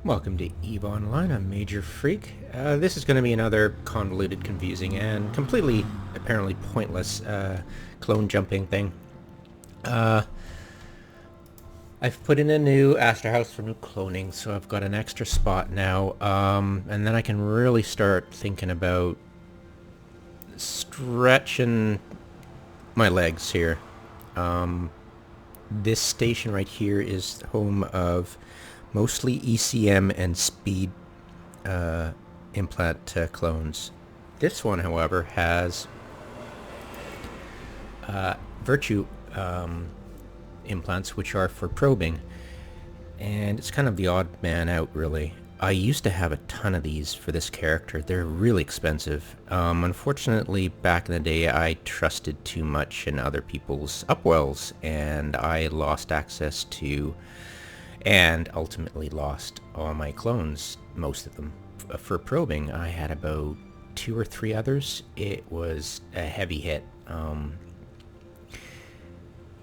Welcome to EVE Online. I'm Major Freak. This is going to be another convoluted, confusing, and completely, apparently pointless clone jumping thing. I've put in a new Aster house for new cloning, so I've got an extra spot now, and then I can really start thinking about stretching my legs here. This station right here is home of mostly ECM and speed implant clones. This one, however, has virtue implants, which are for probing, and it's kind of the odd man out, really. I used to have a ton of these for this character. They're really expensive. Unfortunately, back in the day, I trusted too much in other people's upwells, and I lost access to, and ultimately lost all my clones, most of them, for probing. I had about 2 or 3 others. It was a heavy hit.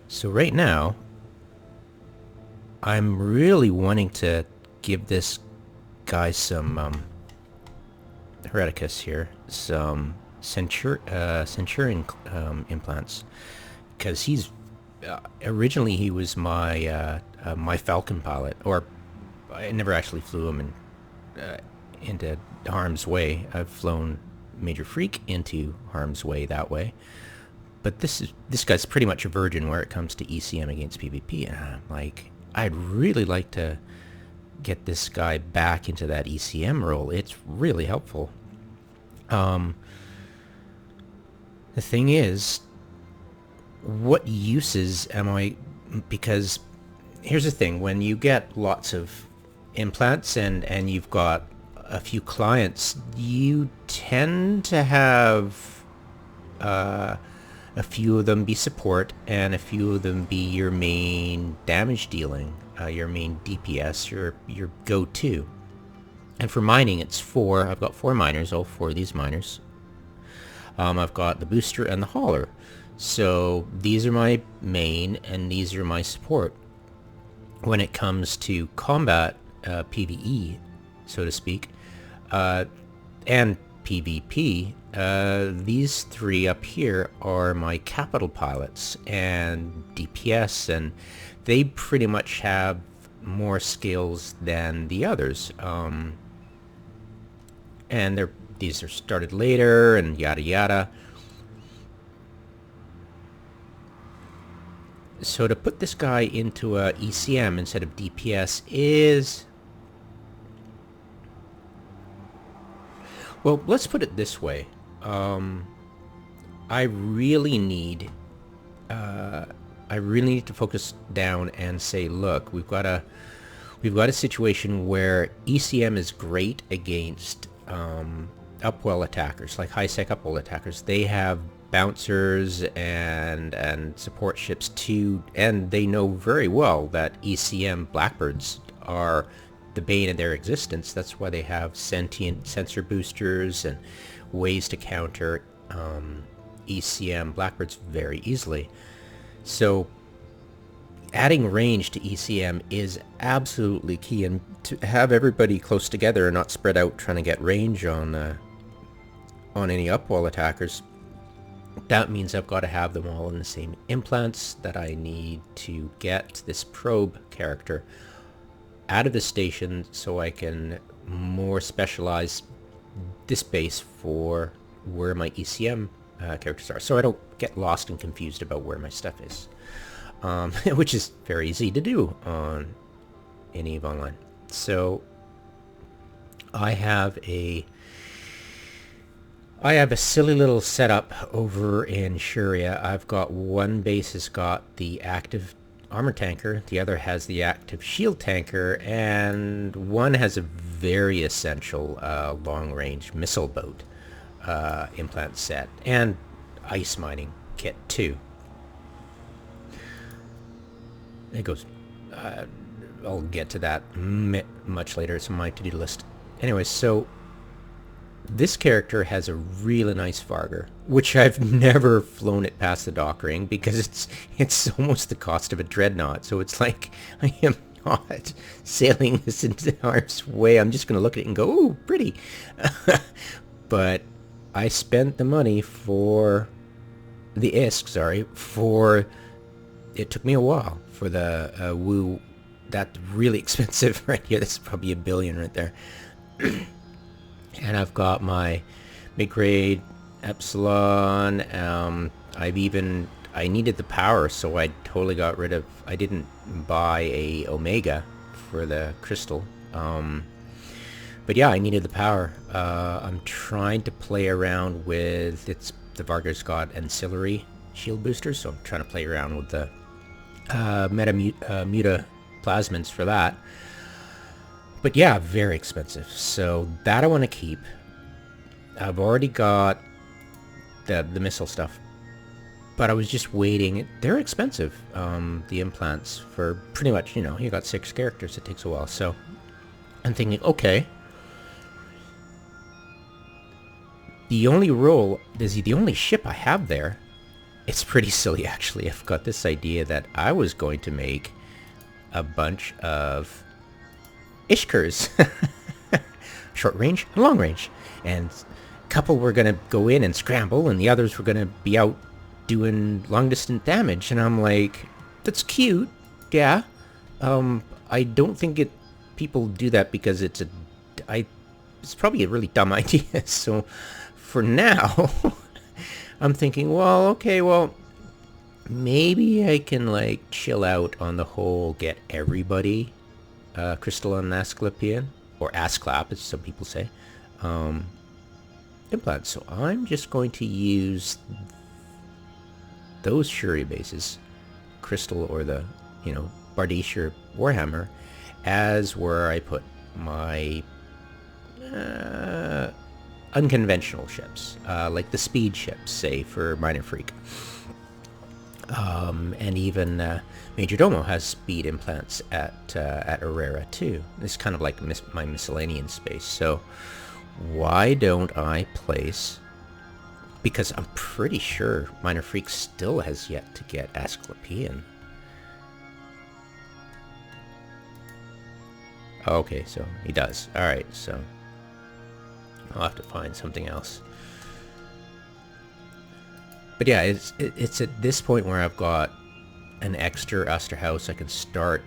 So right now, I'm really wanting to give this guy some wardeccers here, some centurion implants, because he's originally he was my my falcon pilot, or I never actually flew him into harm's way. I've flown Major Freak into harm's way that way, but this guy's pretty much a virgin where it comes to ECM against PvP, and I'm like, I'd really like to get this guy back into that ECM role. It's really helpful. The thing is, what uses am I... Because here's the thing, when you get lots of implants and you've got a few clients, you tend to have a few of them be support and a few of them be your main damage dealing, your main DPS, your go-to. And for mining, it's 4. I've got 4 miners, all 4 of these miners. I've got the booster and the hauler. So these are my main and these are my support. When it comes to combat, PvE, so to speak, and PvP, these 3 up here are my capital pilots and DPS, and they pretty much have more skills than the others. And these are started later and yada yada. So to put this guy into a ECM instead of DPS is... Well, let's put it this way. I really need to focus down and say, look, we've got a situation where ECM is great against upwell attackers, like high-sec upwell attackers. They have bouncers and support ships too, and they know very well that ECM blackbirds are the bane of their existence. That's why they have sentient sensor boosters and ways to counter ECM blackbirds very easily. So adding range to ECM is absolutely key, and to have everybody close together and not spread out trying to get range on any upwell attackers, that means I've got to have them all in the same implants. That I need to get this probe character out of the station so I can more specialize this base for where my ECM characters are, so I don't get lost and confused about where my stuff is, which is very easy to do in EVE Online. So I have a silly little setup over in Shuria. I've got one base has got the active armor tanker, the other has the active shield tanker, and one has a very essential long-range missile boat implant set, and ice mining kit too. It goes... I'll get to that much later. It's on my to-do list. Anyway, so this character has a really nice Varger, which I've never flown it past the dock ring because it's almost the cost of a dreadnought. So it's like I am not sailing this into harm's way. I'm just going to look at it and go, ooh, pretty. But I spent the money for the ISK, sorry, for, it took me a while for the Woo, that really expensive right here. This is probably $1 billion right there. And I've got my mid-grade Epsilon. I needed the power, so I totally got rid of, I didn't buy a Omega for the crystal. But yeah, I needed the power. I'm trying to play around with, the Varga's got ancillary shield boosters, so I'm trying to play around with the muta plasmids for that. But yeah, very expensive. So that I want to keep. I've already got the missile stuff, but I was just waiting. They're expensive, the implants, for pretty much, you got 6 characters. It takes a while. So I'm thinking, okay, the only ship I have there, it's pretty silly actually. I've got this idea that I was going to make a bunch of Ishkers, short range and long range, and a couple were going to go in and scramble, and the others were going to be out doing long distance damage. And I'm like, that's cute, yeah. I don't think people do that because it's probably a really dumb idea. So for now, I'm thinking, well, okay, maybe I can like chill out on the whole, get everybody crystal and asklepian, or asclap as some people say, implant. So I'm just going to use those shuria bases, crystal or the bardiche or warhammer, as where I put my unconventional ships, like the speed ships, say, for Minor Freak. And even Major Domo has speed implants at Arera too. It's kind of like my miscellaneous space. So why don't I place, because I'm pretty sure Minor Freak still has yet to get Asklepian. Okay, so he does. Alright, so I'll have to find something else. But yeah, it's at this point where I've got an extra Osterhaus. I can start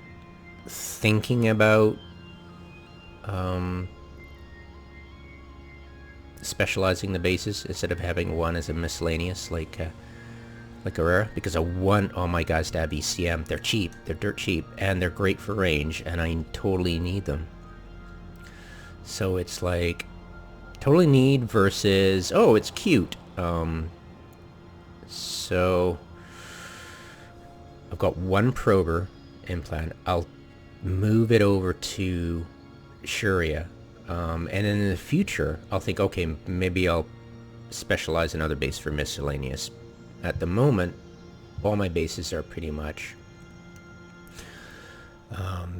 thinking about specializing the bases instead of having one as a miscellaneous like Arera, because I want all my guys to have ECM. They're cheap, they're dirt cheap, and they're great for range, and I totally need them. So it's like totally need versus, oh, it's cute. So I've got one prober implant. I'll move it over to Shuria, and in the future I'll think, okay, maybe I'll specialize another base for miscellaneous. At the moment, all my bases are pretty much,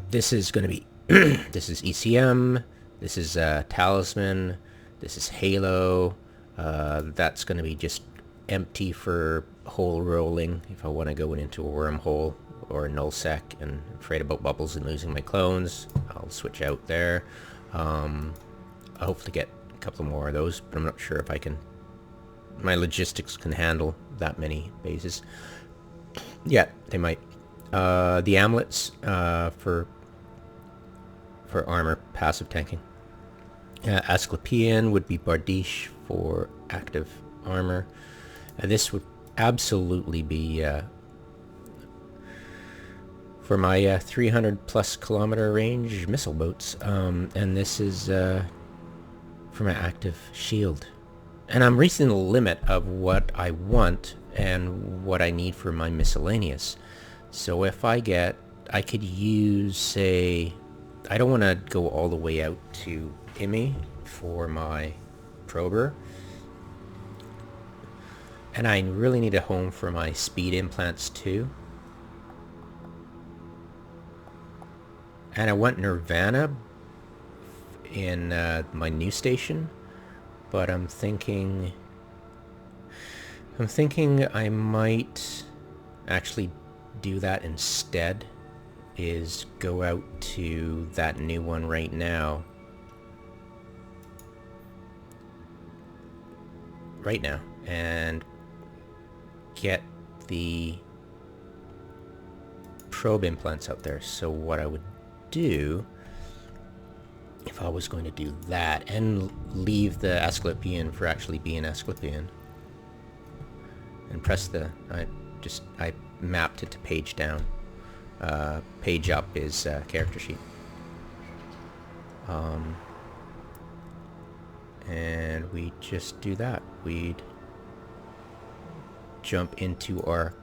this is going to be this is ECM, this is Talisman, this is Halo, that's going to be just empty for hole rolling if I want to go into a wormhole or a nullsec and afraid about bubbles and losing my clones. I'll switch out there. I hope to get a couple more of those, but I'm not sure if I can, my logistics can handle that many bases. Yeah, they might. The amulets for armor passive tanking. Asklepian would be bardiche for active armor. This would absolutely be for my 300 plus kilometer range missile boats, and this is for my active shield. And I'm reaching the limit of what I want and what I need for my miscellaneous. So if I could use, say, I don't want to go all the way out to imho for my prober. And I really need a home for my speed implants too. And I want Nirvana in my new station, but I'm thinking I might actually do that instead is go out to that new one right now. Right now. And get the probe implants out there. So what I would do, if I was going to do that, and leave the asklepian for actually being asklepian, and press the, I mapped it to page down. Page up is character sheet. And we just do that. We'd jump into our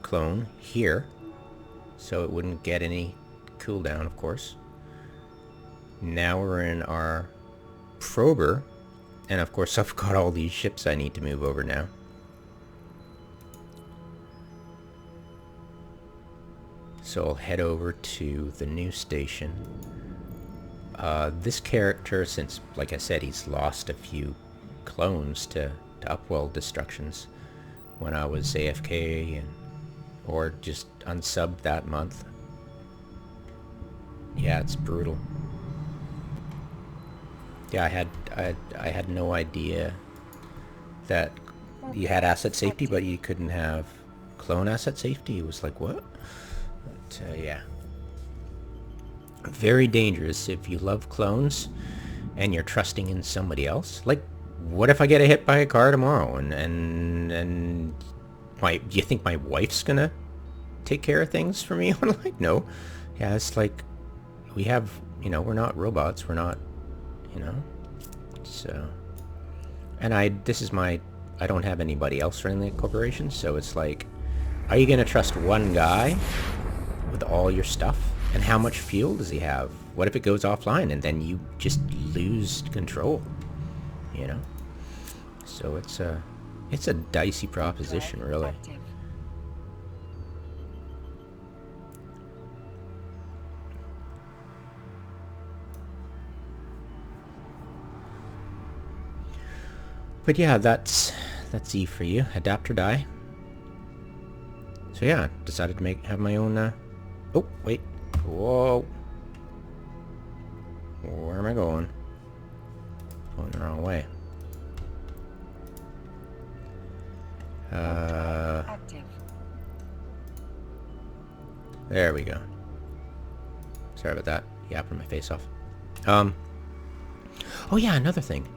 clone here, so it wouldn't get any cooldown, of course. Now we're in our prober, and of course I've got all these ships I need to move over now. So I'll head over to the new station. This character, since, like I said, he's lost a few clones to upwell destructions when I was AFK or just unsubbed that month. Yeah, it's brutal. Yeah, I had no idea that you had asset safety, but you couldn't have clone asset safety. It was like, what? But, yeah. Very dangerous if you love clones and you're trusting in somebody else. Like, what if I get hit by a car tomorrow and do you think my wife's gonna take care of things for me? I'm like, no. Yeah, it's like, we have, we're not robots, we're not, so, and I don't have anybody else running the corporation, so it's like, are you gonna trust one guy with all your stuff? And how much fuel does he have? What if it goes offline and then you just lose control? So it's a dicey proposition, really. But yeah, that's E for you. Adapt or die. So yeah, decided to have my own. Oh wait. Whoa. Where am I going? Going the wrong way. There we go. Sorry about that. Yapping my face off. Oh yeah, another thing.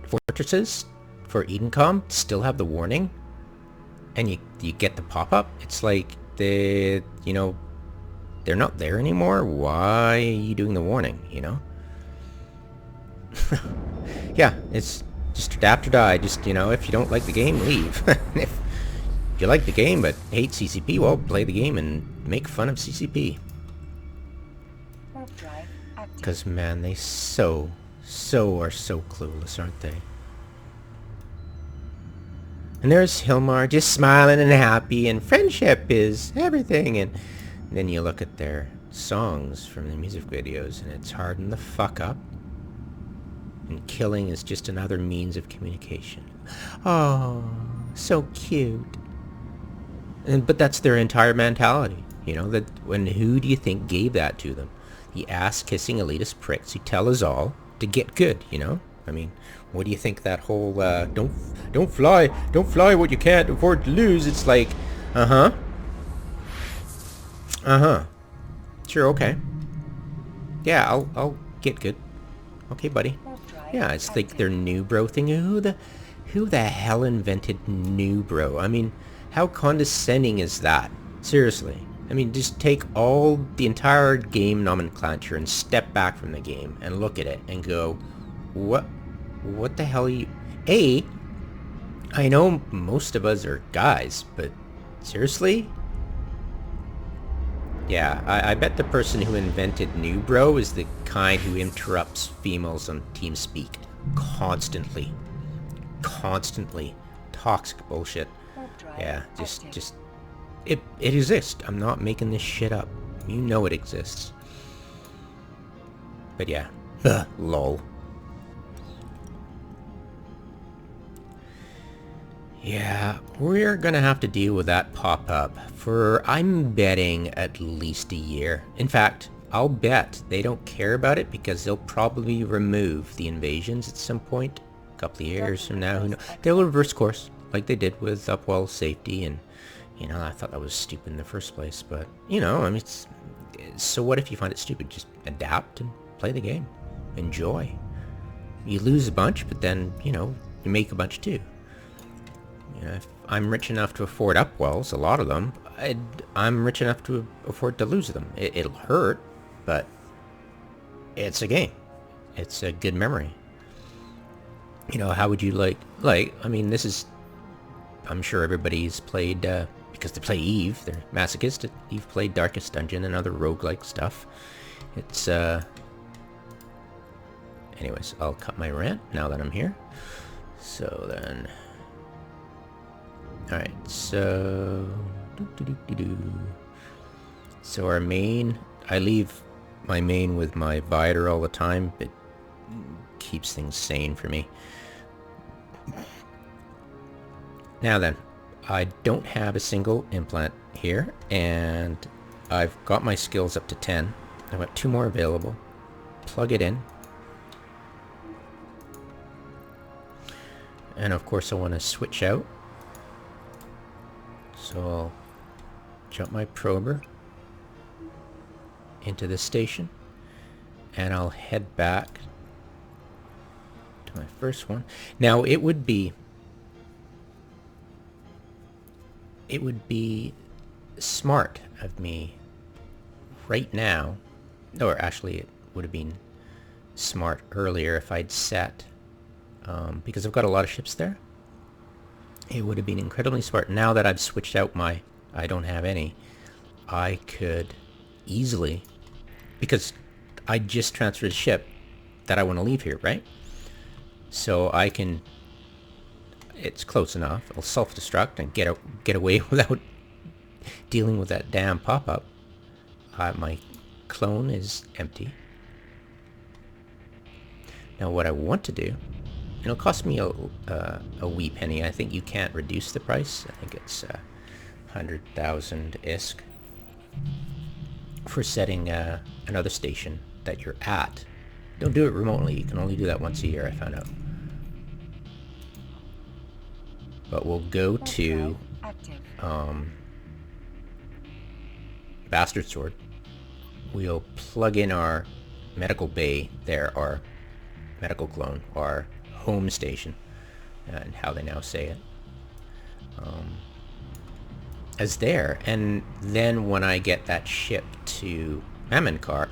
Fortresses for Edencom still have the warning, and you get the pop-up. It's like they're not there anymore. Why are you doing the warning, Yeah, it's just adapt or die. Just, if you don't like the game, leave. If you like the game but hate CCP, well, play the game and make fun of CCP. Because, man, they are so clueless, aren't they? And there's Hilmar just smiling and happy, and friendship is everything, and then you look at their songs from the music videos, and it's harden the fuck up. And killing is just another means of communication. Oh, so cute. But that's their entire mentality. That who do you think gave that to them? The ass-kissing elitist pricks who tell us all to get good, I mean, what do you think that whole, don't fly what you can't afford to lose? It's like, sure, okay. Yeah, I'll get good. Okay, buddy. Yeah, it's like their new bro thing. Who the hell invented new bro? I mean, how condescending is that? Seriously. I mean, just take the entire game nomenclature and step back from the game and look at it and go, what the hell are you... I know most of us are guys, but seriously? Yeah, I bet the person who invented New Bro is the kind who interrupts females on TeamSpeak constantly. Constantly. Toxic bullshit. Yeah, just... It exists. I'm not making this shit up. You know it exists. But yeah. Lol. Yeah, we're gonna have to deal with that pop-up for, I'm betting, at least a year. In fact, I'll bet they don't care about it because they'll probably remove the invasions at some point. A couple of years from now, who knows? They'll reverse course, like they did with Upwell safety, and, you know, I thought that was stupid in the first place, but, you know, I mean, so what if you find it stupid? Just adapt and play the game. Enjoy. You lose a bunch, but then, you know, you make a bunch too. You know, if I'm rich enough to afford upwells, a lot of them, I'm rich enough to afford to lose them. It'll hurt, but it's a game. It's a good memory. You know, how would you like, I mean, this is, I'm sure everybody's played, because they play Eve, they're masochistic. You've played Darkest Dungeon and other roguelike stuff. It's, anyways, I'll cut my rant now that I'm here. So then, alright, so, so our main, I leave my main with my viator all the time. It keeps things sane for me. Now then, I don't have a single implant here, and I've got my skills up to 10. I've got 2 more available. Plug it in. And of course I want to switch out. So I'll jump my prober into this station, and I'll head back to my first one. Now it would be smart of me right now, or actually it would have been smart earlier if I'd set, because I've got a lot of ships there. It would have been incredibly smart. Now that I've switched out my, I don't have any, I could easily, because I just transferred a ship that I want to leave here, right? So I can, it's close enough, I'll self-destruct and get away without dealing with that damn pop-up. My clone is empty. Now what I want to do, it'll cost me a wee penny. I think you can't reduce the price. I think it's 100,000 ISK for setting another station that you're at. Don't do it remotely. You can only do that once a year, I found out. But we'll go to Bastard Sword. We'll plug in our medical bay there, our medical clone, our home station, and how they now say it, as there. And then when I get that ship to mamenkhanar,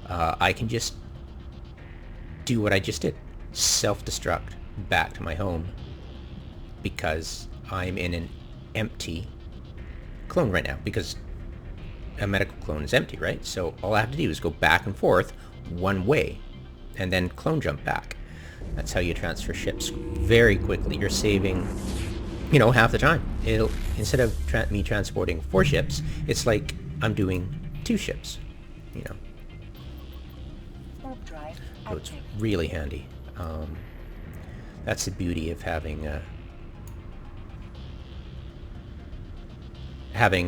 I can just do what I just did, self-destruct back to my home, because I'm in an empty clone right now, because a medical clone is empty, right? So all I have to do is go back and forth one way and then clone jump back. That's how you transfer ships very quickly. You're saving, you know, half the time. It'll, instead of me transporting 4 ships, it's like I'm doing 2 ships, you know. So it's really handy. That's the beauty of having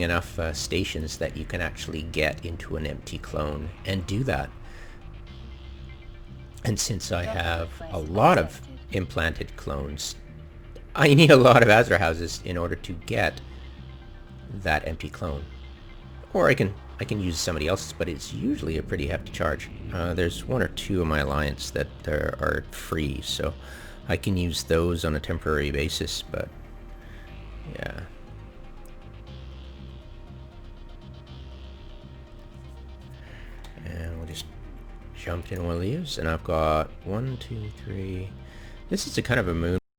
enough stations that you can actually get into an empty clone and do that. And since I have a lot of implanted clones, I need a lot of Azra houses in order to get that empty clone. Or I can use somebody else's, but it's usually a pretty hefty charge. There's 1 or 2 of my alliance that are free, so I can use those on a temporary basis, but yeah. And we'll just jump in one of these, and I've got 1, 2, 3. This is a kind of a moon